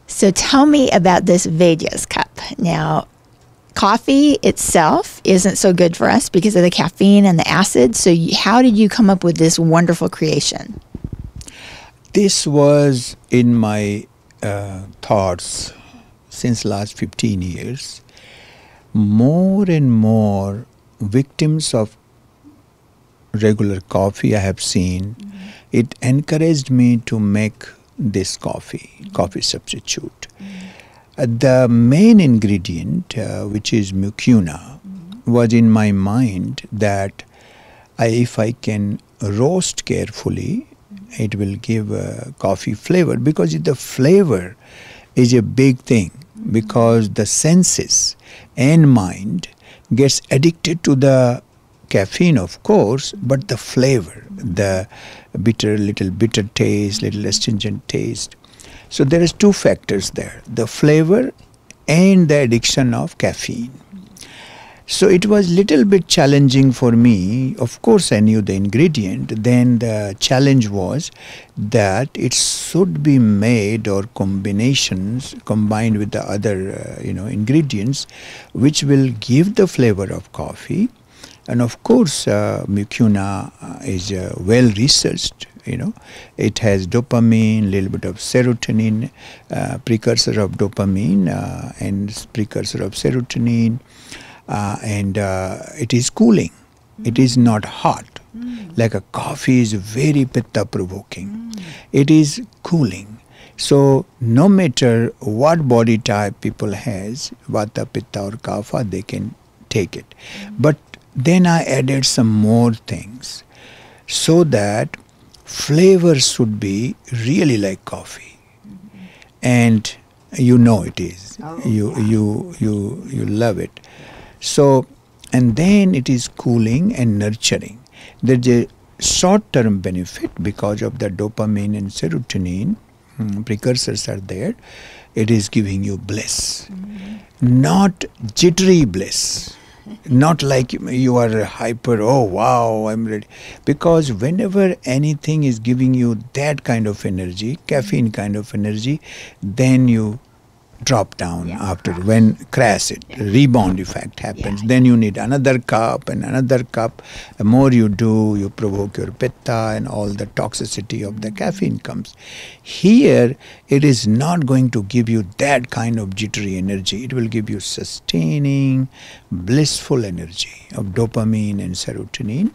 So tell me about this Vaidya's cup. Now, coffee itself isn't so good for us because of the caffeine and the acid. So how did you come up with this wonderful creation? This was in my thoughts since last 15 years. More and more victims of regular coffee I have seen. It encouraged me to make this coffee substitute. The main ingredient, which is mucuna, was in my mind that if I can roast carefully, it will give a coffee flavor, because the flavor is a big thing, because the senses and mind gets addicted to the caffeine, of course, but the flavor, the little bitter taste, little astringent taste. So there is two factors there, the flavor and the addiction of caffeine. So it was little bit challenging for me. Of course, I knew the ingredient. Then the challenge was that it should be made or combined with the other ingredients, which will give the flavor of coffee. And of course, mucuna is well researched. It has dopamine, little bit of serotonin, precursor of dopamine and precursor of serotonin, and it is cooling. It is not hot. Like a coffee is very pitta provoking. It is cooling. So no matter what body type people has, vata, pitta or kapha, they can take it. But then I added some more things so that flavor should be really like coffee, and it is. You love it. So, and then it is cooling and nurturing. There's a short-term benefit because of the dopamine and serotonin precursors are there. It is giving you bliss, not jittery bliss. Not like you are hyper, oh wow, I'm ready. Because whenever anything is giving you that kind of energy, caffeine kind of energy, then you drop down after, when crash it, rebound effect happens. Then you need another cup and another cup. The more you do, you provoke your pitta and all the toxicity of the caffeine comes. Here, it is not going to give you that kind of jittery energy. It will give you sustaining, blissful energy of dopamine and serotonin.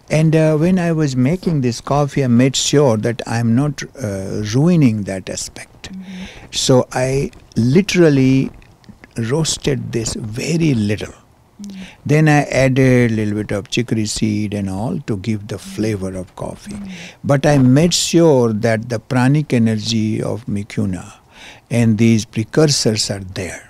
And when I was making this coffee, I made sure that I'm not ruining that aspect. So I literally roasted this very little. Then I added a little bit of chicory seed and all to give the flavor of coffee. But I made sure that the pranic energy of mucuna and these precursors are there.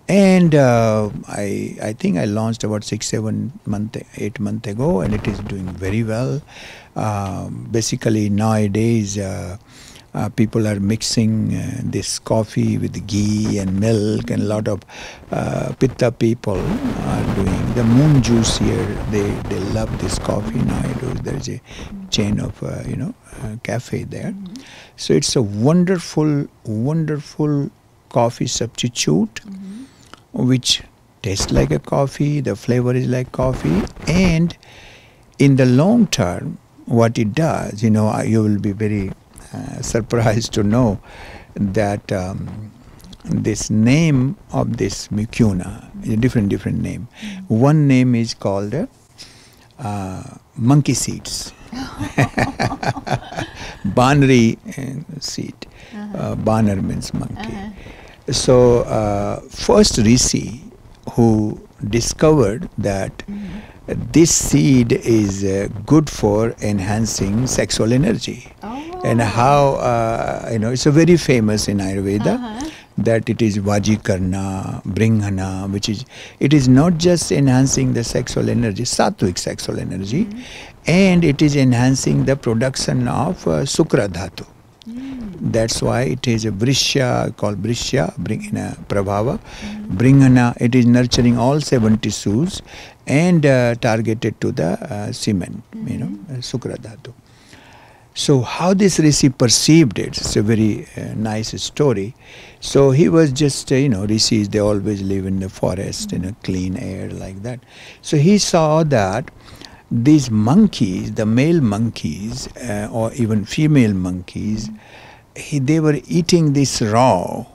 And I think I launched about 8 months ago, and it is doing very well. Basically nowadays people are mixing this coffee with ghee and milk, and a lot of pitta people are doing the moon juice here. They love this coffee nowadays. There is a chain of cafe there. So it's a wonderful coffee substitute, which tastes like a coffee, the flavor is like coffee, and in the long term, what it does, you will be very surprised to know that this name of this mucuna is a different name. One name is called monkey seeds. Banri seed. Banar means monkey. So first Rishi who discovered that this seed is good for enhancing sexual energy. And how, it's a very famous in Ayurveda that it is Vajikarna, Bringhana, it is not just enhancing the sexual energy, sattvic sexual energy, and it is enhancing the production of Sukra Dhatu. That's why it is a Vrishya, called Vrishya, Bringana Prabhava. Bringana, it is nurturing all 7 tissues and targeted to the semen, Sukra Dhatu. So how this Rishi perceived it, it's a very nice story. So he was just, Rishis, they always live in the forest, in a clean air like that. So he saw that these monkeys, the male monkeys or even female monkeys, they were eating this raw,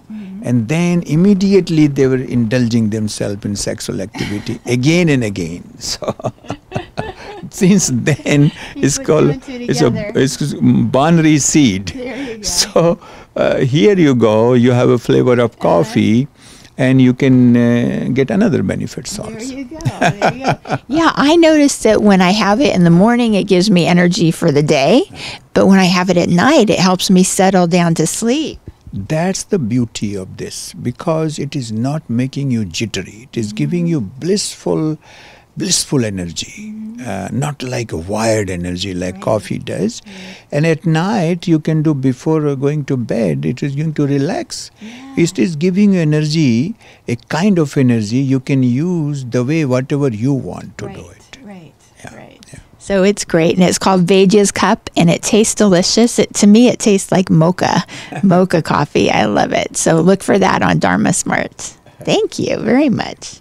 and then immediately they were indulging themselves in sexual activity again and again. So since then it's called it's Banri seed. So here you go, you have a flavor of coffee. And you can get another benefits also. There you go. There you go. Yeah, I noticed that when I have it in the morning, it gives me energy for the day. But when I have it at night, it helps me settle down to sleep. That's the beauty of this, because it is not making you jittery. It is giving you blissful energy, not like a wired energy like coffee does. And at night, you can do before going to bed, it is going to relax. It is giving you energy, a kind of energy you can use the way whatever you want to do it. Right. So it's great, and it's called Vaidya's Cup, and it tastes delicious. To me, it tastes like mocha coffee. I love it. So look for that on Dharma Smarts. Thank you very much.